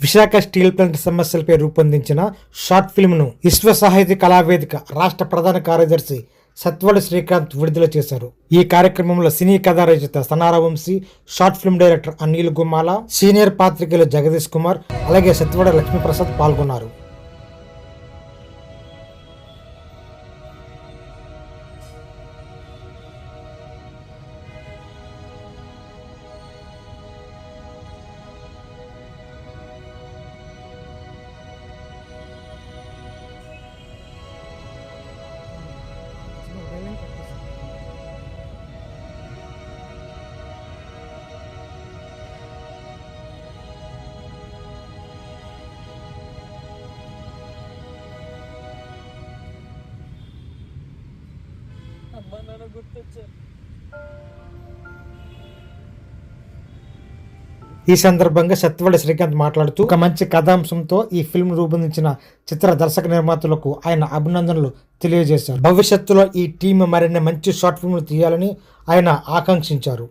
Visakha steel plant సమస్యలపై రూపొందించిన short ఫిల్మ్ను విశ్వ సాహితీ కళావేదిక రాష్ట్ర ప్రధాన కార్యదర్శి సత్వడి శ్రీకాంత్ విడుదల చేశారు. ఈ కార్యక్రమంలో సినీ కథా రచయిత Sanara Vamsi, short film director Anil Gummala, senior పాత్రికేయులు జగదీష్ కుమార్, అలాగే సత్వడి లక్ష్మీప్రసాద్ పాల్గొన్నారు. ఈ సందర్భంగా సత్వడి శ్రీకాంత్ మాట్లాడుతూ ఒక మంచి కథాంశంతో ఈ ఫిల్మ్ రూపొందించిన చిత్ర దర్శక నిర్మాతలకు ఆయన అభినందనలు తెలియజేశారు. భవిష్యత్తులో ఈ టీం మరిన్ని మంచి షార్ట్ ఫిల్మ్లు తీయాలని ఆయన ఆకాంక్షించారు.